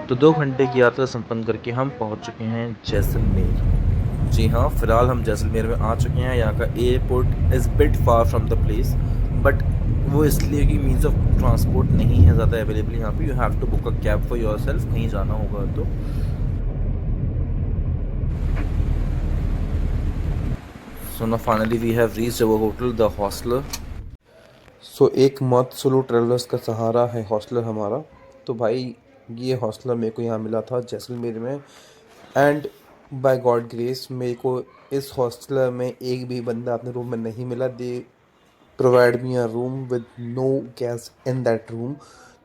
तो 2 घंटे की यात्रा संपन्न करके हम पहुंच चुके हैं जैसलमेर। जी हाँ, फ़िलहाल हम जैसलमेर में आ चुके हैं। यहाँ का airport is bit far from the place, but वो इसलिए कि मीन्स ऑफ ट्रांसपोर्ट नहीं है ज़्यादा अवेलेबल यहाँ पे। You have to book a cab for yourself कहीं जाना होगा तो। So now finally we have reached our hotel, the hostler. सो एक मत सोलो ट्रेवलर्स का सहारा है हॉस्टलर हमारा। तो भाई ये हॉस्टलर मेरे को यहाँ मिला था जैसलमेर में, एंड बाय गॉड ग्रेस मेरे को इस हॉस्टलर में एक भी बंदा अपने रूम में नहीं मिला। They provide me a room with no gas in that room.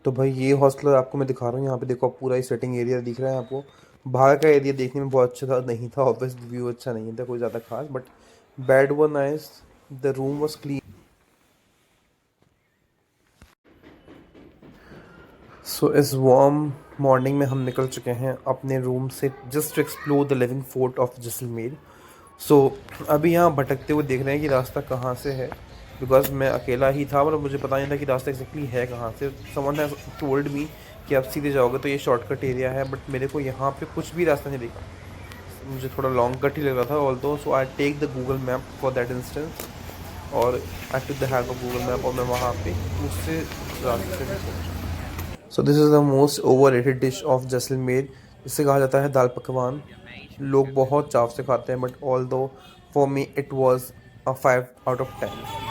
तो भाई ये हॉस्टलर आपको मैं दिखा रहा हूँ। यहाँ पे देखो, आप पूरा ही सेटिंग एरिया दिख रहा है आपको। बाहर का एरिया देखने में बहुत अच्छा था, नहीं था ऑब्वियस, व्यू अच्छा नहीं था कोई ज़्यादा खास, but bed were nice, the room was clean. So इस वार्म मॉर्निंग में हम निकल चुके हैं अपने रूम से just to explore the living fort of Jaisalmer. So अभी यहाँ भटकते हुए देख रहे हैं कि रास्ता कहाँ से है, बिकॉज मैं अकेला ही था और मुझे पता नहीं था कि रास्ता एग्जैक्टली है कहाँ से। समवन हैज टोल्ड मी कि आप सीधे जाओगे तो ये शॉर्टकट एरिया है, बट मेरे को यहाँ पे कुछ भी रास्ता नहीं दिखा। मुझे थोड़ा लॉन्ग कट ही लग रहा था although. So I take the Google map for that instance, और I took the help of Google map, और मैं वहाँ पे उससे रास्ते से पहुँचा। So this is the most overrated dish of Jaisalmer, जिसे कहा जाता है दाल पकवान। लोग बहुत चाव से खाते हैं, बट ऑल दो for me it was a 5 out of 10।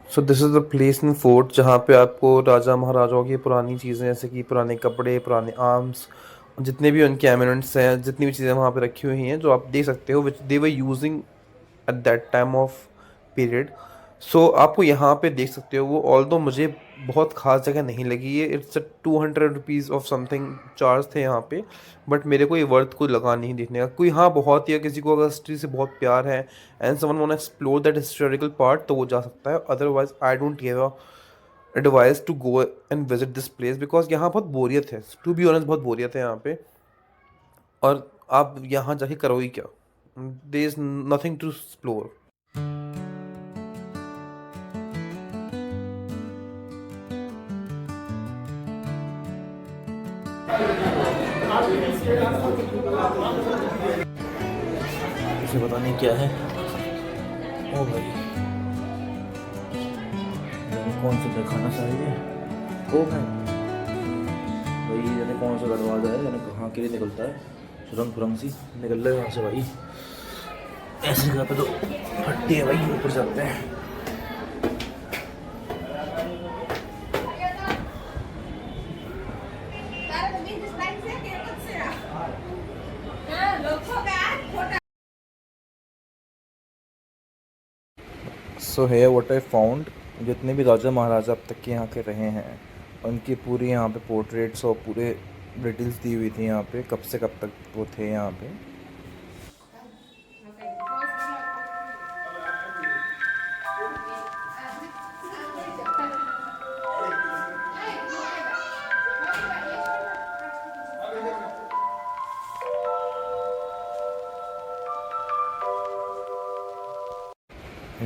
So this is the place in fort जहाँ पे आपको राजा महाराजाओं की पुरानी चीज़ें, जैसे कि पुराने कपड़े, पुराने आर्म्स, जितने भी उनके एमिनेंट्स हैं, जितनी भी चीज़ें वहाँ पे रखी हुई हैं जो आप देख सकते हो, which they were using at that time of period. So आपको यहाँ पे देख सकते हो वो। ऑल दो मुझे बहुत ख़ास जगह नहीं लगी है, it's 200 rupees of something charge थे यहाँ पे, बट मेरे को ये वर्थ को लगा नहीं देखने का। कोई हाँ बहुत ही, किसी को अगर हिस्ट्री से बहुत प्यार है and someone want explore that historical part, तो वो जा सकता है। Otherwise I don't give a advice to go and visit this place, because यहाँ बहुत बोरियत है, टू बी ऑनेस्ट बहुत बोरियत है यहाँ पे। और आप यहाँ जाके करो ही क्या, there is nothing to explore. इसे पता नहीं क्या है। ओ भाई, जाने कौन सा दिखाना चाहिए। ओ भाई, भाई जाने कौन सा दरवाज़ा है, जाने कहाँ के लिए निकलता है। सुरंग फुरंग सी निकल रहा है यहाँ से भाई। ऐसी जगह पे तो फटती है भाई, ऊपर जाते हैं। सो है व्हाट आई फाउंड, जितने भी राजा महाराजा अब तक के यहाँ के रहे हैं, उनकी पूरी यहाँ पे पोर्ट्रेट्स और पूरे डिटेल्स दी हुई थी यहाँ पे, कब से कब तक वो थे यहाँ पे।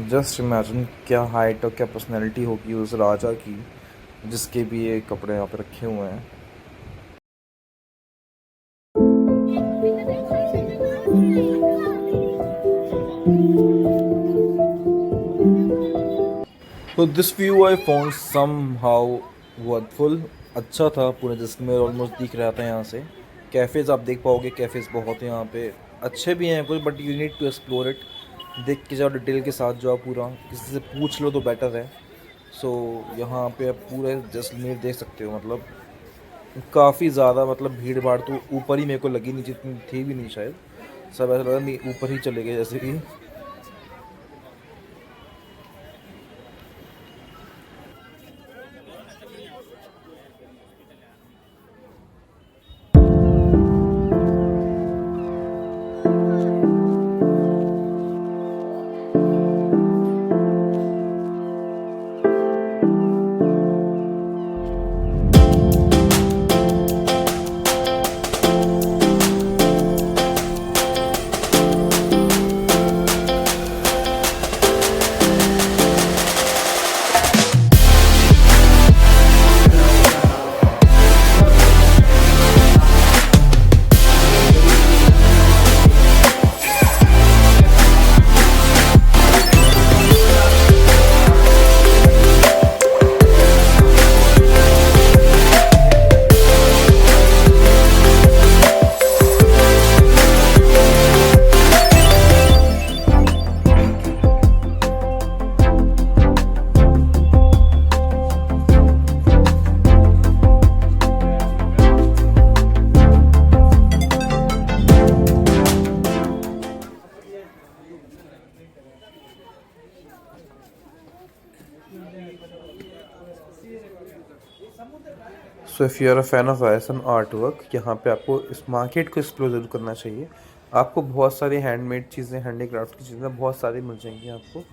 जस्ट इमेजिन क्या हाइट और क्या पर्सनैलिटी होगी उस राजा की, जिसके भी ये कपड़े यहाँ पे रखे हुए हैं। तो this view I found somehow worthful. अच्छा था, पूरे जैसलमेर ऑलमोस्ट दिख रहा था यहाँ से। कैफ़ेज़ आप देख पाओगे, कैफ़ेज़ बहुत हैं यहाँ पे, अच्छे भी हैं कुछ, but you need to explore it. देख के जाओ, डिटेल के साथ जाओ, पूरा किसी से पूछ लो तो बेटर है। सो यहाँ पे आप पूरे जैसलमेर देख सकते हो। मतलब काफ़ी ज़्यादा, मतलब भीड़ भाड़ तो ऊपर ही मेरे को लगी, नीचे इतनी थी भी नहीं शायद। सब ऐसा लगा नहीं, ऊपर ही चले गए जैसे कि। So if you are a fan of Rajasthan art work, यहाँ पे आपको इस मार्केट को एक्सप्लोर ज़रूर करना चाहिए। आपको बहुत सारी हैंडमेड चीज़ें, हैंडीक्राफ्ट की चीज़ें बहुत सारी मिल जाएंगी आपको।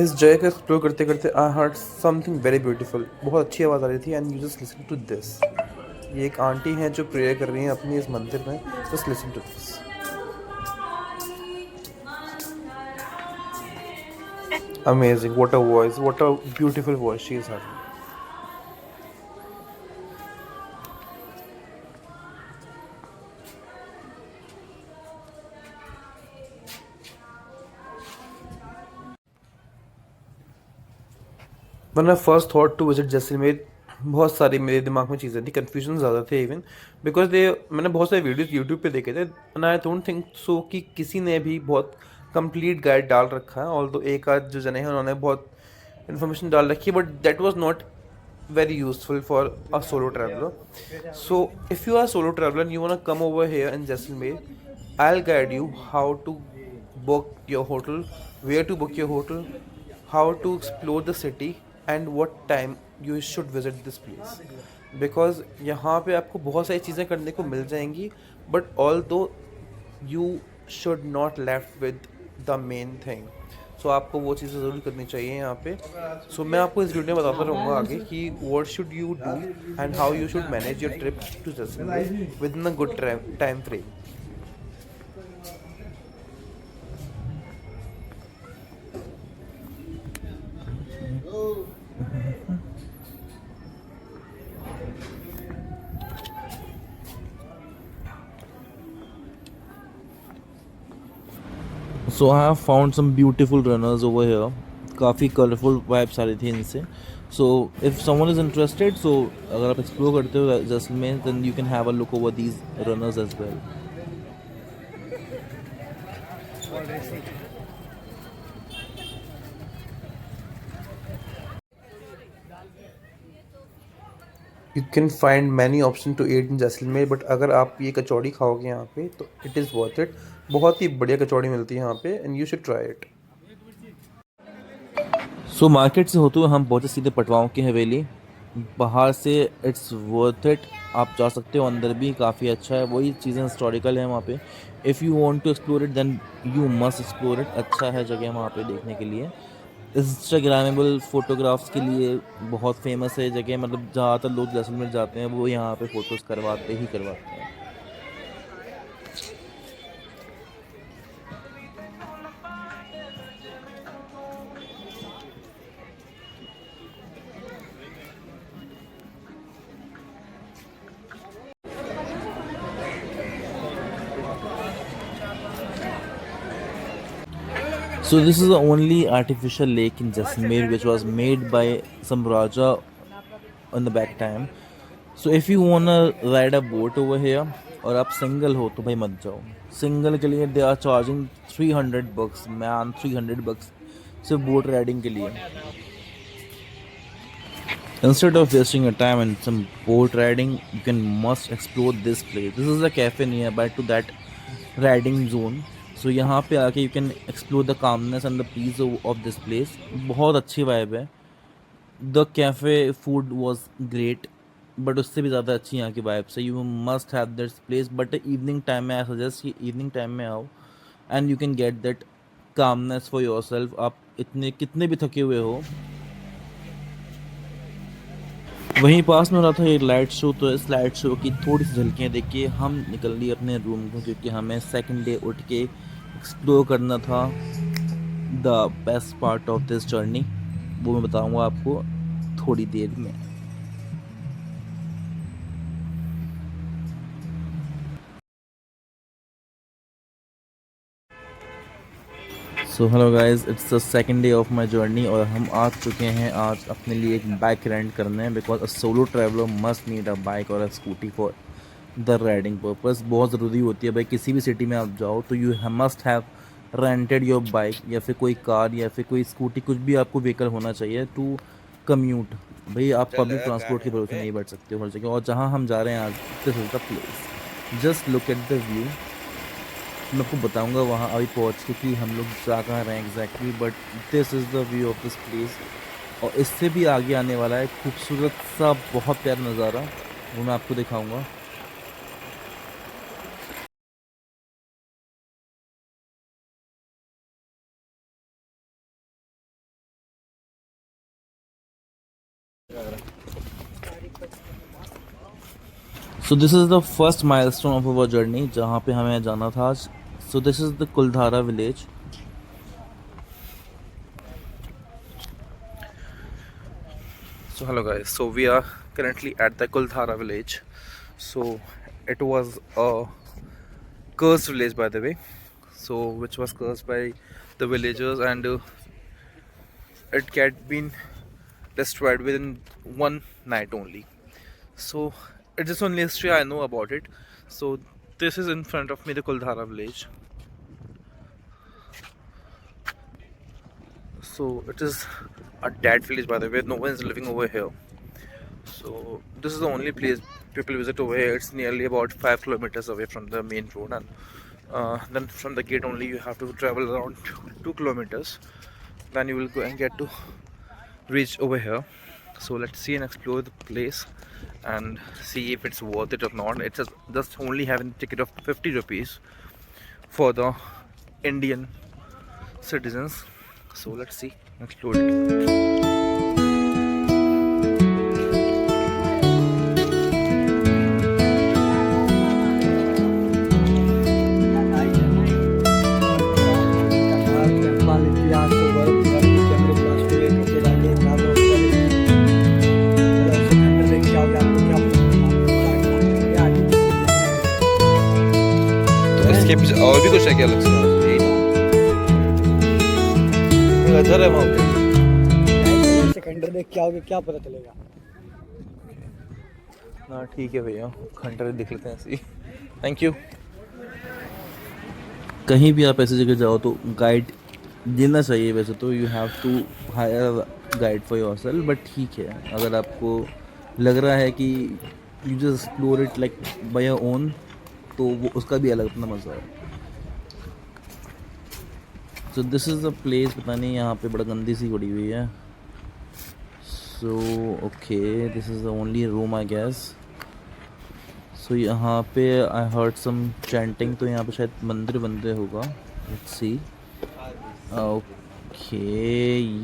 इस जगह को एक्सप्लोर करते करते I heard something very beautiful, बहुत अच्छी आवाज़ आ रही थी। And you just listen to this. ये एक आंटी हैं जो प्रेयर कर रही हैं अपनी इस मंदिर में। Just listen to this. Amazing, what a voice, what a beautiful voice she is having. When I first thought to visit Jaisalmer, बहुत सारी मेरे दिमाग में चीज़ें थी, कन्फ्यूजन ज़्यादा थे इवन बिकॉज दे मैंने बहुत सारे वीडियोस यूट्यूब पे देखे थे and I don't think so कि किसी ने भी बहुत कंप्लीट गाइड डाल रखा है। ऑल दो एक आध जो जने हैं उन्होंने बहुत इन्फॉर्मेशन डाल रखी है, but that was not very useful for a solo traveler. So if you are a solo traveler and you want to come over here in Jaisalmer, I'll guide you how to book your hotel, where to book your hotel, how to explore the city and what time you should visit this place. Because यहाँ पे आपको बहुत सारी चीज़ें करने को मिल जाएंगी, but although you should not left with the main thing. सो आपको वो चीज़ें ज़रूर करनी चाहिए यहाँ पे। सो मैं आपको इस वीडियो में बताता रहूँगा आगे कि what should you do and how you should manage your trip to Jaisalmer with in a good time frame. So I have found some beautiful runners over here. काफ़ी कलरफुल वाइब्स आ रही थी इनसे. So if someone is interested, so अगर आप explore करते हो Jaisalmer, then you can have a look over these runners as well. You can find many option to eat in Jaisalmer, but अगर आप ये कचौड़ी खाओगे यहाँ पे तो इट इज़ वर्थ इट। बहुत ही बढ़िया कचौड़ी मिलती है यहाँ पे and you should try it. So market से होते हुए हम पहुँचे सीधे पटवाओं की हवेली. बाहर से इट्स वर्थ इट, आप जा सकते हो, अंदर भी काफ़ी अच्छा है, वही चीज़ें हिस्टोरिकल हैं वहाँ पे. If you want to explore it then you must explore it. अच्छा है जगह वहाँ पे देखने के लिए. इंस्टाग्रामेबल फ़ोटोग्राफ्स के लिए बहुत फेमस है जगह, मतलब ज़्यादातर लोग जैसलमेर जाते हैं वो यहाँ पे फ़ोटोज़ करवाते हैं. So this is the only artificial lake in Jaisalmer which was made by some Raja in the back time. So if you wanna ride a boat over here और आप सिंगल हो तो भाई मत जाओ. सिंगल के लिए they are charging $300 man, $300 सिर्फ बोट राइडिंग के लिए. Instead of wasting your time in some boat riding, you can must explore this place. This is a cafe nearby to that riding zone. So यहाँ पे आके you can explore the calmness and the peace of this place. बहुत अच्छी vibe है. The cafe food was great, but उससे भी ज़्यादा अच्छी यहाँ की वाइब से. You must have this place, but evening time में I suggest कि evening time में आओ and you can get that calmness for yourself. आप इतने कितने भी थके हुए हो. वहीं पास में हो रहा था एक लाइट शो, तो इस लाइट शो की थोड़ी सी झलकियाँ देख के हम निकल लिए अपने रूम को, क्योंकि हमें सेकंड डे उठ के एक्सप्लोर करना था the best part of this journey. वो मैं बताऊंगा आपको थोड़ी देर में. So hello guys, it's the second day of my journey और हम आ चुके हैं आज अपने लिए एक बाइक रेंट करने, because a solo traveller must need a bike और a scooty for the riding purpose. बहुत ज़रूरी होती है भाई, किसी भी सिटी में आप जाओ तो you must have rented your bike या फिर कोई कार या फिर कोई स्कूटी, कुछ भी आपको व्हीकल होना चाहिए टू कम्यूट. भाई आप पब्लिक ट्रांसपोर्ट के भरोसे नहीं बैठ सकते हो हर जगह. और जहाँ हम जा रहे हैं आज, this is the place. Just look at the view. मैं आपको बताऊंगा वहाँ अभी पहुँच के कि हम लोग जा कहाँ रहे हैं exactly, but this is the view of this place. और इससे भी आगे आने वाला है खूबसूरत सा बहुत प्यारा नज़ारा, वो मैं आपको दिखाऊंगा। सो this is the first milestone of our journey जहाँ पे हमें जाना था आज। सो this is the Kuldhara village. So hello guys, so we are currently at the Kuldhara village. So it was a cursed village by the way, so which was cursed by the villagers, and it had been destroyed within one night only. So it is only history I know about it. So this is in front of me, the Kuldhara village. So it is a dead village by the way, no one is living over here. So this is the only place people visit over here. It's nearly about 5 kilometers away from the main road, and then from the gate only you have to travel around 2 kilometers. Then you will go and get to reach over here. So let's see and explore the place and see if it's worth it or not. It's just only having a ticket of 50 rupees for the Indian citizens. So let's see and explore it. इसके पीछे और भी कुछ है क्या अलग से? इधर है वहाँ पे। खंडर देख के आओगे क्या पता चलेगा। हाँ ठीक है भैया, खंडर देख लेते हैं ऐसे ही। Thank you. कहीं भी आप ऐसी जगह जाओ तो गाइड देना चाहिए वैसे तो, you have to hire guide for your self, but ठीक है अगर आपको लग रहा है कि you just explore it like by your own, तो वो उसका भी अलग अपना मज़ा है। So this is a place, पता नहीं यहाँ पे बड़ा गंदी सी पड़ी हुई है। So okay, this is the only room I guess. So यहाँ पे आई हर्ड सम चैंटिंग, तो यहाँ पे शायद मंदिर बंदे होगा। Let's see. Okay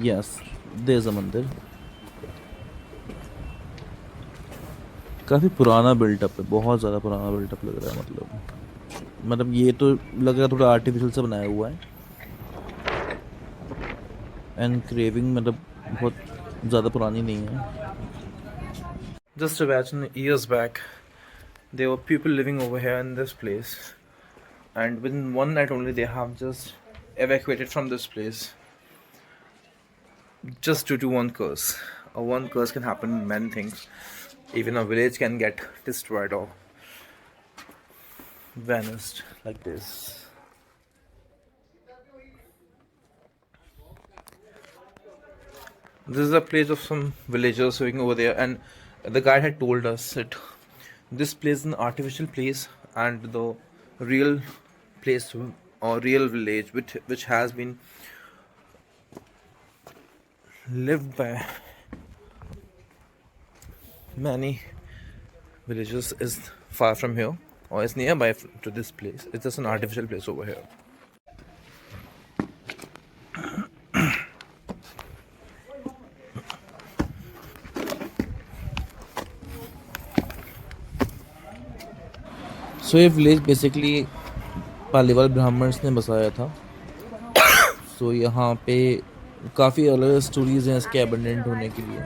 yes, there is a mandir. काफ़ी पुराना बिल्टअप है, बहुत ज़्यादा पुराना बिल्टअप लग रहा है। मतलब ये तो लग रहा है थोड़ा आर्टिफिशियल सा बनाया हुआ है। एंड क्रेविंग मतलब बहुत ज़्यादा पुरानी नहीं है। Just imagine years back, there were people living over here in this place, and within one night only they have just evacuated from this place just due to one curse. One curse can happen in many things. Even a village can get destroyed or vanished like this. This is a place of some villagers living over there, and the guide had told us that this place is an artificial place, and the real place or real village which has been lived by many villagers is far from here or is nearby to this place. It's just an artificial place over here. सो ये village basically Paliwal Brahmins ने बसाया था। सो यहाँ पे काफ़ी अलग stories हैं इसके एबंडेंट होने के लिए,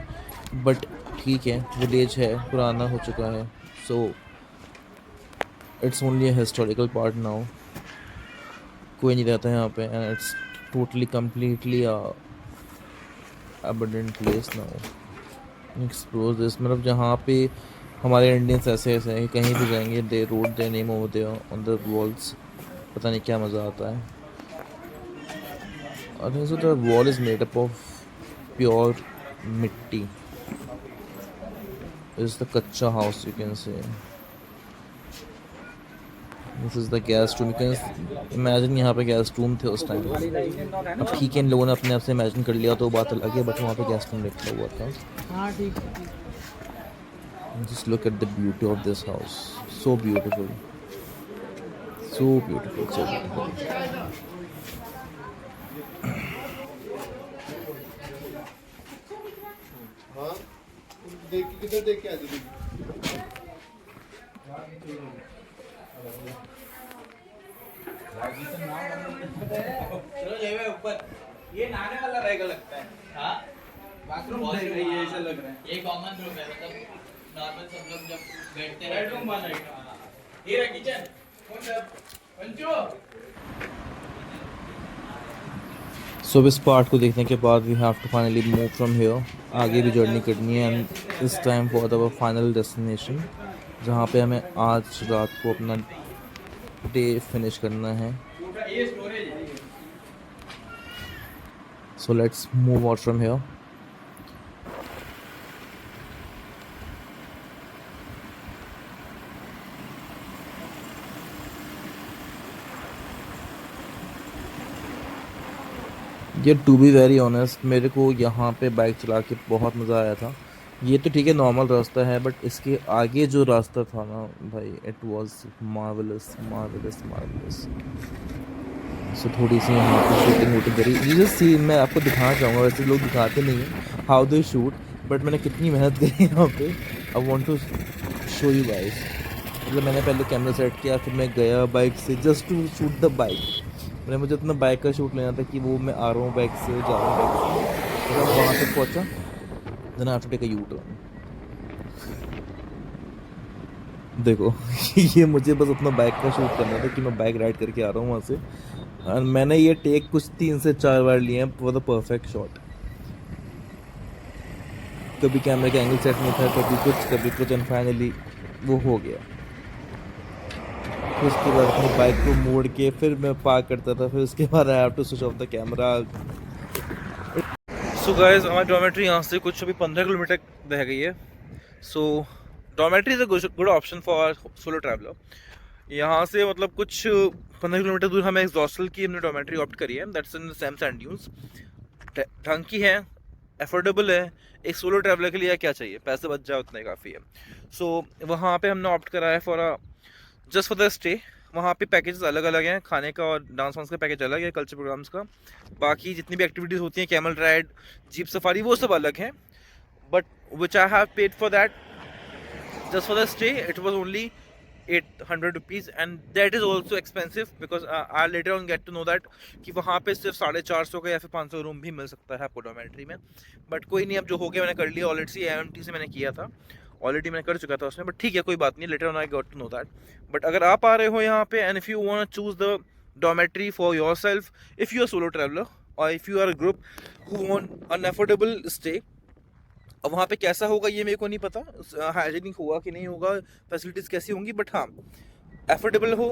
बट ठीक है, विलेज है, पुराना हो चुका है। So it's only a historical part now. कोई नहीं रहता है यहाँ पे, and it's totally completely abundant place now. Explore this, मतलब जहाँ पे हमारे इंडियंस ऐसे ऐसे हैं, कहीं भी जाएंगे they wrote their name over there on the walls, पता नहीं क्या मज़ा आता है। I think so the wall is made up of pure mitti. This is the kacha house, you can say. This is the guest room. You can imagine यहाँ पे guest room थे उस टाइम। अब ठीक है, इन लोगों ने अपने आप से इमेजिन कर लिया तो बात अलग है, बट वहाँ पे गेस्ट रूम लिखा हुआ था। हाँ ठीक है। Just look at the beauty of this house, so beautiful, so beautiful, so beautiful. देख के किधर देख के आ जाएगी। चलो जाइए ऊपर। ये नहाने वाला रहेगा लगता है। हाँ बाथरूम बहुत सही है, ऐसा लग रहा है। ये कॉमन रूम है, मतलब नॉर्मल सब लोग जब बैठते हैं बेडरूम बना है। ये रहा किचन। कौन सा पंचो? सो इस पार्ट को देखने के बाद we have to finally move from here. आगे भी जर्नी करनी है एंड इस time for our final destination, जहाँ पे हमें आज रात को अपना डे फिनिश करना है। ये स्टोरेज है। So let's move out from here. ये टू बी वेरी ऑनेस्ट, मेरे को यहाँ पे बाइक चला के बहुत मज़ा आया था। ये तो ठीक है, नॉर्मल रास्ता है, बट इसके आगे जो रास्ता था ना भाई, it was marvellous marvellous marvellous. So थोड़ी सी यहाँ पे शूटिंग वूटिंग करी। ये जो सीन मैं आपको दिखाना चाहूँगा, वैसे लोग दिखाते नहीं हैं हाउ दे शूट, बट मैंने कितनी मेहनत करी यहाँ पे। I want to show you guys. मतलब मैंने पहले कैमरा सेट किया, फिर मैं गया बाइक से just to shoot the bike. मैंने मुझे अपना बाइक का शूट लेना था कि वो मैं आ रहा हूँ बाइक से, जा रहा हूँ बाइक से। फिर वहाँ तक पहुँचा, then I have to take a U turn. देखो ये मुझे बस अपना बाइक का शूट करना था कि मैं बाइक राइड करके आ रहा हूँ वहाँ से, और मैंने ये टेक कुछ 3 से 4 बार लिए हैं फॉर द परफेक्ट शॉट। कभी कैमरे का एंगल सेट नहीं था, कभी कुछ एंड फाइनली वो हो गया। फिर उसके बाद अपनी बाइक को मोड़ के फिर मैं पार्क करता था, फिर उसके बाद I have to switch off the camera. So guys, हमारी डॉर्मेट्री यहाँ से कुछ अभी 15 किलोमीटर रह गई है। So dormitory is a good option for solo traveller. यहाँ से मतलब कुछ 15 किलोमीटर दूर हमें एक्सॉस्टल की हमने डॉर्मेट्री ऑप्ट करी है। That's in Sam sand dunes. ढंग की है, अफोर्डेबल है। एक सोलो ट्रैवलर के लिए क्या चाहिए, पैसे बच जाए उतना ही काफ़ी है। सो वहाँ पे हमने ऑप्ट करा है जस्ट फॉर द स्टे। वहाँ पे पैकेजेस अलग अलग हैं, खाने का और डांस वांस का पैकेज अलग है, कल्चर प्रोग्राम्स का। बाकी जितनी भी एक्टिविटीज़ होती हैं, कैमल राइड, जीप सफारी, वो सब अलग हैं। But which I have paid for that just for the stay, it was only 800 rupees, and that is also expensive because I later on get to know that कि वहाँ पे सिर्फ 450 का या फिर 500 रूम भी मिल सकता है आपको डॉर्मेट्री में। बट कोई नहीं, अब जो हो गया मैंने कर लिया ऑलरेडी। AMT से मैंने किया था, ऑलरेडी मैंने कर चुका था उसमें, बट ठीक है कोई बात नहीं, later on I got to know that. But अगर आप आ रहे हो यहाँ पे and if you want to choose the dormitory for your self, if you are solo traveller और if you are a group who want an affordable stay, अब वहाँ पे कैसा होगा ये मेरे को नहीं पता, हाइजीनिक होगा कि नहीं होगा, फैसिलिटीज़ कैसी होंगी, बट हाँ एफोर्डेबल हो,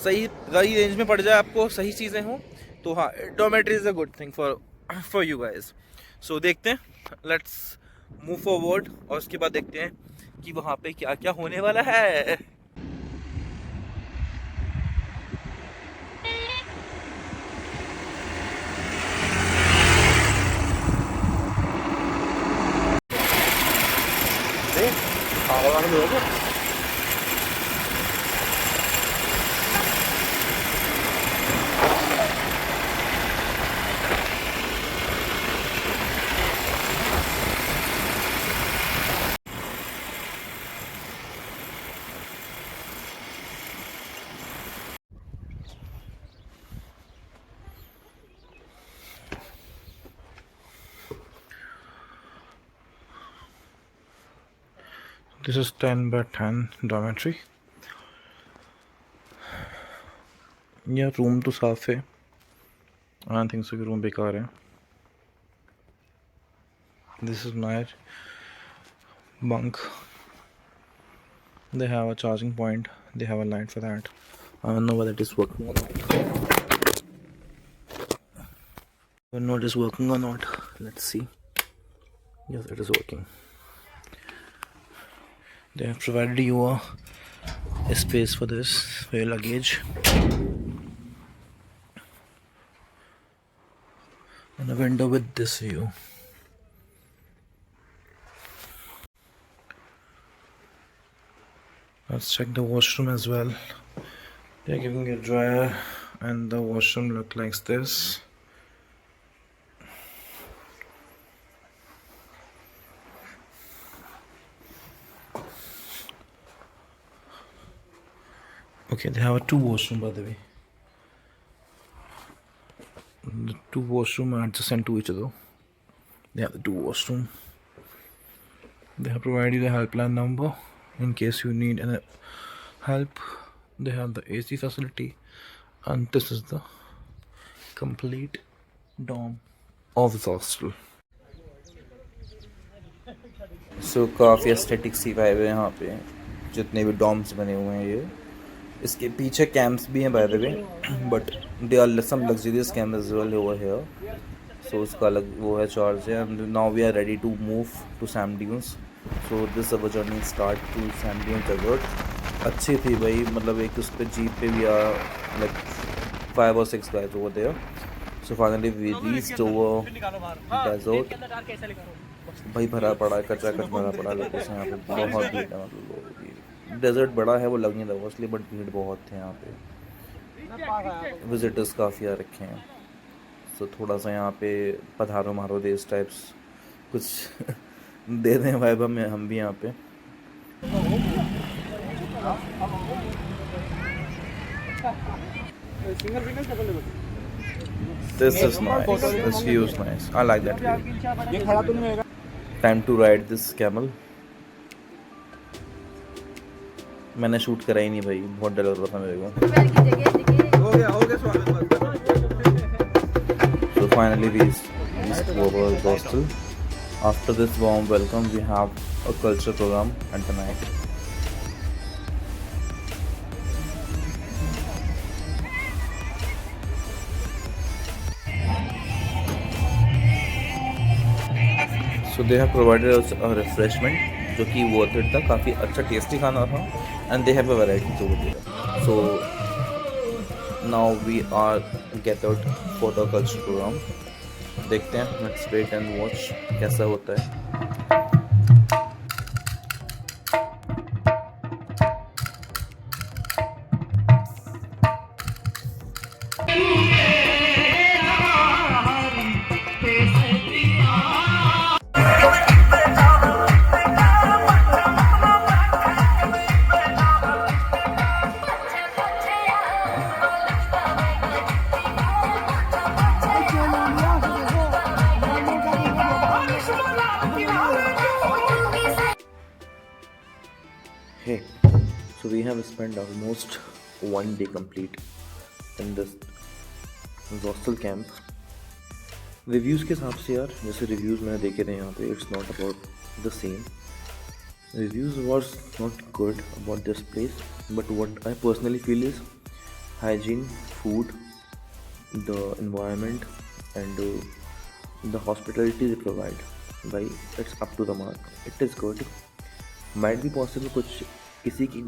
सही रेंज में पड़ जाए आपको, सही चीज़ें हों, तो हाँ dormitory is a good thing for you guys. So देखते हैं, लेट्स मूव फॉरवर्ड और उसके बाद देखते हैं कि वहाँ पे क्या क्या होने वाला है। This is 10 by 10 dormitory. यह रूम तो साफ है, I don't think so कि रूम बेकार है। This is my bunk. They have a charging point, they have a light for that. I don't know whether it is working or not. I don't know it is working or not. Let's see. Yes, it is working. They have provided you a space for this, for your luggage. And a window with this view. Let's check the washroom as well. They're giving a dryer and the washroom look like this. Okay, they have a two washroom by the way. The two washroom are adjacent to each other. They have the two washroom. They have provided you the helpline number in case you need any help. They have the AC facility, and this is the complete dorm of this hostel. So काफ़ी aesthetic सी vibe है यहाँ पे, जितने भी Doms बने हुए हैं ये. इसके पीछे कैंप्स भी हैं by the way, but there are some luxurious camp as well over here. So उसका अलग वो है चार्ज है. And now we are ready to move to Sam dunes. So this our journey start to Sam dunes desert. अच्छी थी भाई, मतलब एक उस पर जीप पे भी like 5 or 6 guys over there. So finally we reached over desert. भाई भरा पड़ा है, कचरा कच भरा पड़ा है लोगों से यहाँ पे. बहुत भीड़ है, मतलब लोगों की. डेजर्ट बड़ा है वो लग नहीं रहा इसलिए, बट भीड़ बहुत थे यहाँ पे. विजिटर्स काफ़ी आ रखे हैं. सो थोड़ा सा यहाँ पे पधारो मारो दे इस टाइप्स कुछ दे दें वाइब हम भी यहाँ पे. This is nice. This view is nice. I like that view. Time to ride this camel. मैंने शूट करा ही नहीं भाई, बहुत डर लग रहा था मेरे को. So finally we reached our hostel. After this warm welcome, we have a culture program at the night. So they have provided us a refreshment जो कि worth it था. काफ़ी अच्छा टेस्टी खाना था. And they have a variety over there. So now we are gathered for the culture program. देखते हैं, let's wait and watch कैसा होता है. Hey, so we have spent almost 1 day complete in this hostel camp. Reviews के हिसाब से यार, जैसे रिव्यूज़ मैंने देखे थे यहाँ पे, it's not about the same. Reviews was not good about this place, but what I personally feel is hygiene, food, the environment, and the hospitality they provide. By it's up to the mark. It is good. Might be possible कुछ किसी की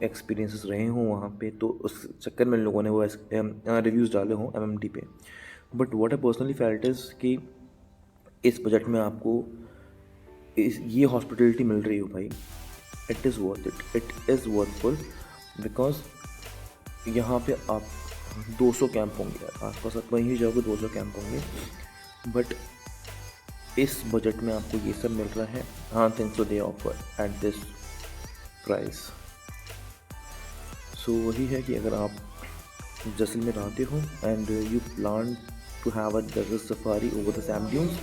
experiences रहे हों वहाँ पे, तो उस चक्कर में लोगों ने वो रिव्यूज़ डाले हों MMT पे. But what I personally felt is कि इस बजट में आपको ये हॉस्पिटलिटी मिल रही हो भाई, it is worth it. It is worthful because यहाँ पे आप 200 कैंप होंगे आसपास, आप वहीं जाओगे 200 कैंप होंगे, बट इस बजट में आपको ये सब मिल रहा है. हाँ, think so they offer at this price. So वही है कि अगर आप जैसलमेर आते हो and you plan to have a desert safari over the Sam dunes,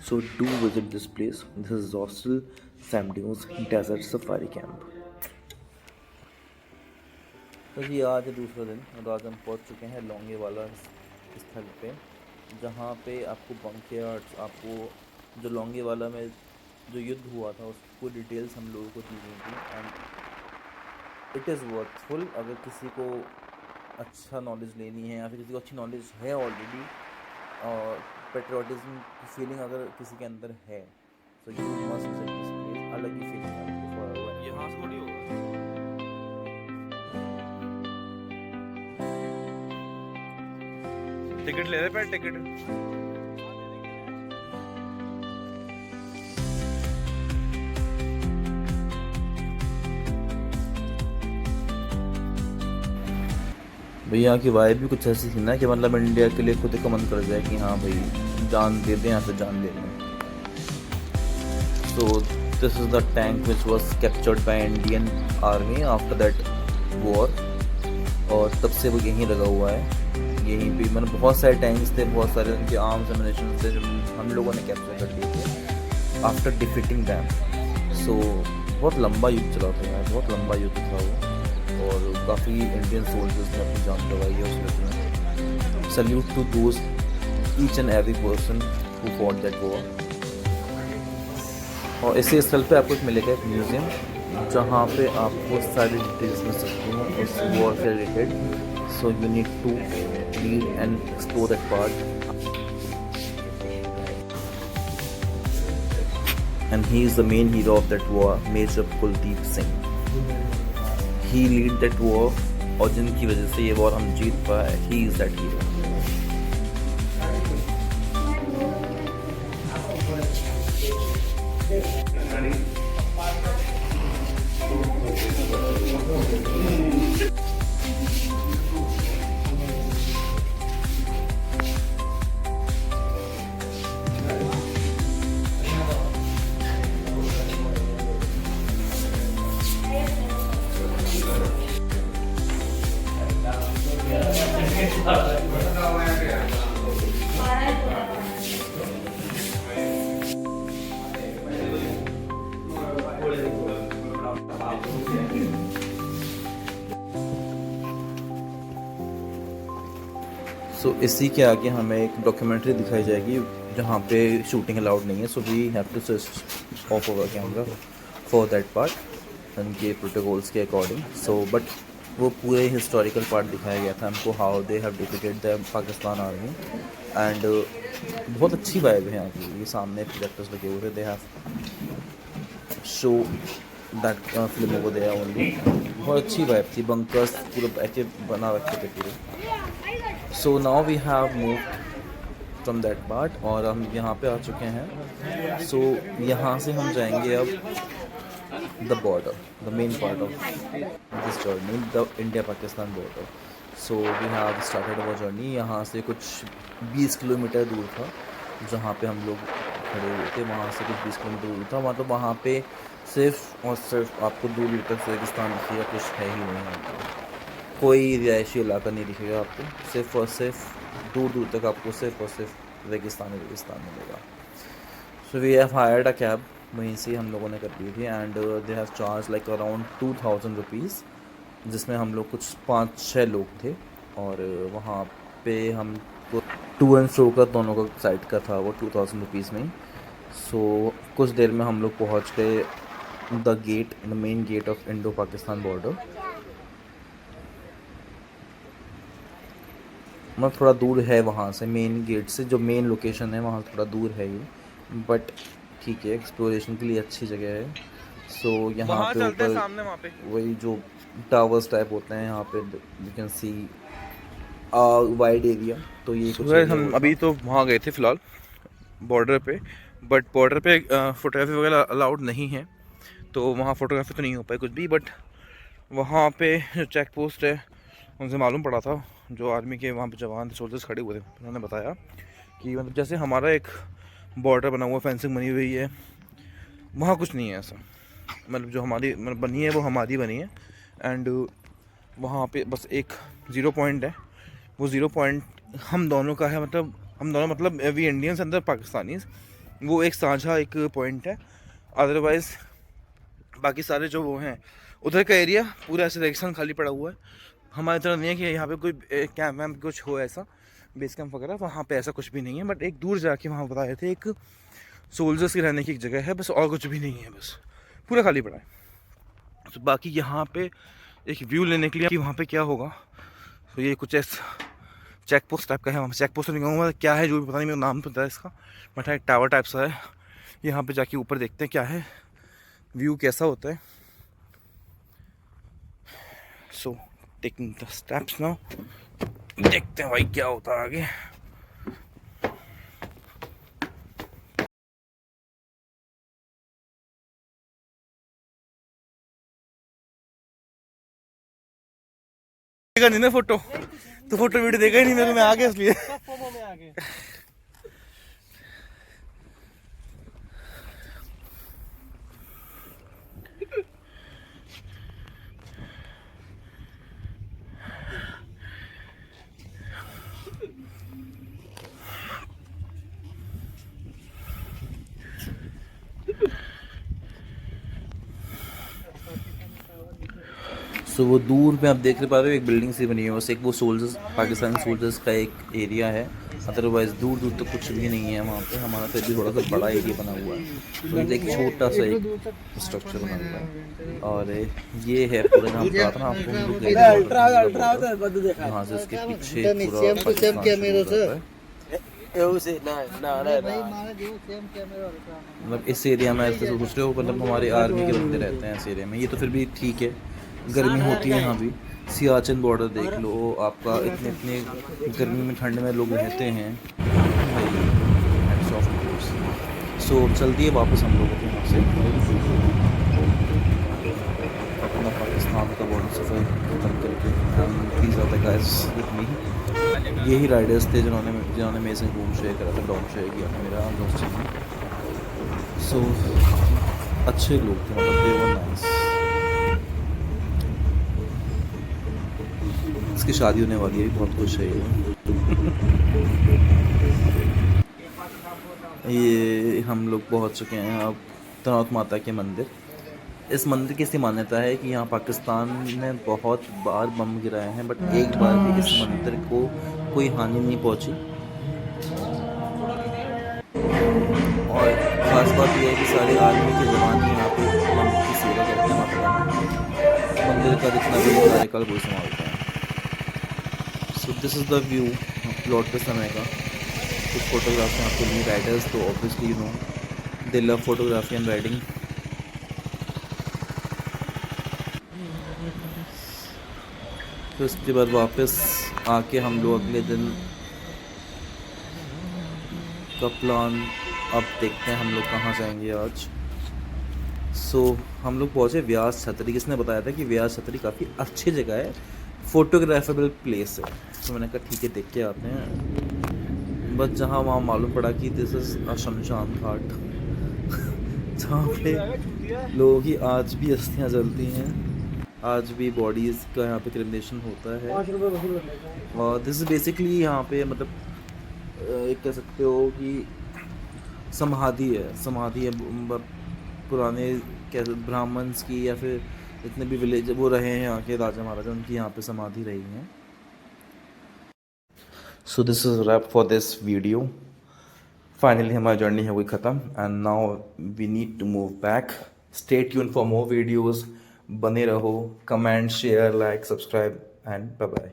so do visit this place. This is hostel Sam dunes desert safari camp. तो जी आज है दूसरा दिन और आज हम पहुंच चुके हैं लौंगे वाला स्थल पे, जहाँ पे आपको बंकयार्ड्स, आपको जो लौंगे वाला में जो युद्ध हुआ था उसको डिटेल्स हम लोगों को दी गई थी. एंड इट इज़ वर्थफुल अगर किसी को अच्छा नॉलेज लेनी है या फिर किसी को अच्छी नॉलेज है ऑलरेडी और पेट्रियाटिज्म की फीलिंग अगर किसी के अंदर है, तो you must visit this place. अलग ही फीलिंग है यहाँ से थोड़ी होगा. टिकट ले रहे पे टिकट। भैया की वाइब भी कुछ ऐसी थी ना कि मतलब इंडिया के लिए खुद का मन कर जाए कि हाँ भाई जान दे दें यहाँ पे जान दे दें। So this is the tank which was captured by Indian army after that war, और तब से वो यहीं लगा हुआ है। यहीं पे मतलब बहुत सारे टैंक्स थे, बहुत सारे उनके आर्म्स एमिनेशन थे जो हम लोगों ने कैप्चर कर लिए थे आफ्टर डिफीटिंग दैम। सो बहुत लंबा युद्ध चला था यार, बहुत लंबा युद्ध था वो, और काफ़ी इंडियन सोल्जर्स ने अपनी जान गंवाई है उस युद्ध में। Salute to those each and every person who fought that war. और इसी स्थल पे आपको एक मिलेगा एक म्यूज़ियम जहाँ पे आपको सारी डिटेल्स मिल सकती हैं उस वॉर से related. So you need to read and explore that part. And he is the main hero of that war, Major Kuldeep Singh. He lead that war, और जिनकी वजह से ये वॉर हम जीत पाए, he is that hero. सो इसी के आगे हमें एक डॉक्यूमेंट्री दिखाई जाएगी जहाँ पे शूटिंग अलाउड नहीं है। So we have to switch off our camera for that part उनके प्रोटोकॉल्स के अकॉर्डिंग। सो बट वो पूरे हिस्टोरिकल पार्ट दिखाया गया था हमको, how they have defeated the Pakistan army. And बहुत अच्छी वाइब है यहाँ की। ये सामने प्रोजेक्टर्स लगे हुए थे, they have show that film over there only. बहुत अच्छी वाइब थी, बंकर्स पूरे ऐसे बना रखे थे पूरे। So now we have moved from that part और हम यहाँ पे आ चुके हैं। सो यहाँ से हम जाएंगे अब the border, the main part of this journey, the India Pakistan border. So we have started our journey. यहाँ से कुछ 20 किलोमीटर दूर था जहाँ पे हम लोग खड़े हुए थे, वहाँ से कुछ 20 किलोमीटर दूर था। मतलब वहाँ पे सिर्फ और सिर्फ आपको दूर दूर तक रेगिस्तान दिखेगा, कुछ है ही नहीं है, कोई रिहायशी इलाका नहीं दिखेगा आपको। सिर्फ और सिर्फ दूर दूर तक आपको सिर्फ और सिर्फ रेगिस्तान मिलेगा। So we have hired a cab, वहीं से हम लोगों ने कर ली थी। And they have charge like around 2000 rupees, जिसमें हम लोग कुछ 5-6 लोग थे। और वहाँ पे हम टू एंड फ्रो का दोनों का साइड का था वो 2000 रुपीज़ में। सो कुछ देर में हम लोग पहुँच गए the gate, the main gate of Indo Pakistan border. मतलब थोड़ा दूर है वहाँ से, मेन गेट से जो मेन लोकेशन है वहाँ थोड़ा दूर है ये, बट ठीक है, एक्सप्लोरेशन के लिए अच्छी जगह है। सो यहाँ पे ऊपर वही जो टावर्स टाइप होते हैं यहाँ पे you can see wide area. तो ये कुछ हम अभी तो वहाँ गए थे फ़िलहाल बॉर्डर पे, बट बॉर्डर पे फ़ोटोग्राफी वगैरह अलाउड नहीं है, तो वहाँ फ़ोटोग्राफी तो नहीं हो पाई कुछ भी। बट वहाँ पे जो चेक पोस्ट है उनसे मालूम पड़ा था, जो आर्मी के वहाँ पे जवान सोल्जर्स खड़े हुए थे, उन्होंने बताया कि मतलब जैसे हमारा एक बॉर्डर बना हुआ, फेंसिंग बनी हुई है, वहाँ कुछ नहीं है ऐसा। मतलब जो हमारी मतलब बनी है वो हमारी बनी है। एंड वहाँ पे बस एक 0 पॉइंट है, वो 0 पॉइंट हम दोनों का है। मतलब हम दोनों मतलब वी इंडियंस अंदर पाकिस्तानीज, वो एक साझा एक पॉइंट है। अदरवाइज़ बाकी सारे जो वो हैं उधर का एरिया पूरा ऐसे रेगिस्तान खाली पड़ा हुआ है। हमारी तरह नहीं है कि यहाँ पे कोई कैंप वैम्प कुछ हो ऐसा, बेस कैंप वगैरह, वहाँ पे ऐसा कुछ भी नहीं है। बट एक दूर जाके वहाँ बता रहे थे एक सोल्जर्स के रहने की एक जगह है, बस और कुछ भी नहीं है, बस पूरा खाली पड़ा है। तो बाकी यहाँ पे एक व्यू लेने के लिए कि वहाँ पे क्या होगा, तो ये कुछ ऐसा चेक पोस्ट टाइप का है। वहाँ पे चेक पोस्ट नहीं कहूँगा, क्या है जो भी पता नहीं, मेरा नाम पता है इसका, बट एक टावर टाइप सा है। यहाँ पे जाके ऊपर देखते हैं क्या है, व्यू कैसा होता है। So taking the steps now, देखते हैं भाई क्या होता है आगे। खींचेगा नहीं ना फोटो, तो फोटो वीडियो देगा ही नहीं मेरे, मैं आ गया इसलिए। सब फोमो में आ गए। सो वो दूर में आप देख पा रहे हो एक बिल्डिंग सी बनी है, बस एक वो सोल्जर्स, पाकिस्तानी सोल्जर्स का एक एरिया है, अदरवाइज दूर दूर तक कुछ भी नहीं है वहाँ पे। हमारा फिर भी थोड़ा सा बड़ा एरिया बना हुआ है, तो ये एक छोटा सा एक स्ट्रक्चर बना हुआ है। और ये है पूरा, जहाँ बताया था ना आपको, हम लोग गए थे यहाँ से इसके पीछे पूरा पाकिस्तान शुरू होता है। मतलब इस एरिया में ऐसे सोच रहे हो, मतलब हमारे आर्मी के बंदे रहते हैं इस एरिया में, ये तो फिर भी ठीक है, गर्मी होती है यहाँ भी। सियाचिन बॉर्डर देख लो आपका, इतने इतने गर्मी में ठंड में लोग रहते हैं भाई, हैट्स ऑफ कोर्स। सो चलती है वापस हम लोगों के यहाँ से अपना पाकिस्तान का बॉर्डर सफ़र खत्म करके। Please are the guys with me, यही राइडर्स थे जिन्होंने मेरे से रूम शेयर करा था, डॉम शेयर किया था मेरा दोस्त ने। सो अच्छे लोग थे, मतलब दे वर नाइस। इसकी शादी होने वाली है, बहुत खुश है ये हम लोग पहुंच चुके हैं अब तनौत माता के मंदिर। इस मंदिर की ऐसी मान्यता है कि यहाँ पाकिस्तान में बहुत बार बम गिराए हैं, बट एक बार भी इस मंदिर को कोई हानि नहीं पहुंची। और ख़ास बात यह है कि सारे आर्मी के जवान यहाँ पे मंदिर की सेवा करते हैं, मंदिर का जितना भी कार्यकाल वो संभालते हैं। सो दिस इज़ द व्यू लौट के समय का। कुछ फोटोग्राफ्स हैं आपके लिए, राइडर्स तो obviously you know they love photography and riding. तो इसके बाद वापस आके हम लोग अगले दिन का प्लान अब देखते हैं, हम लोग कहाँ जाएंगे आज। सो हम लोग पहुँचे व्यास छतरी। किसने बताया था कि व्यास छतरी काफ़ी अच्छी जगह है, फोटोग्राफेबल प्लेस है। तो मैंने कहा ठीक है देख के आते हैं, बस जहाँ वहाँ मालूम पड़ा कि दिस इज़ अ शमशान घाट जहाँ पे लोगों की आज भी अस्थियाँ जलती हैं, आज भी बॉडीज़ का यहाँ पे क्रिमिनेशन होता है। और दिस इज़ बेसिकली यहाँ पे मतलब एक कह सकते हो कि समाधि है पुराने ब्राह्मण्स की, या फिर जितने भी विलेज वो रहे हैं यहाँ के राजा महाराजा, उनकी यहाँ पे समाधि रही है। So this is wrap for this video. Finally हमारी जर्नी है कोई ख़त्म, and now we need to move back. Stay tune for more videos, बने रहो, comment share like subscribe and bye bye.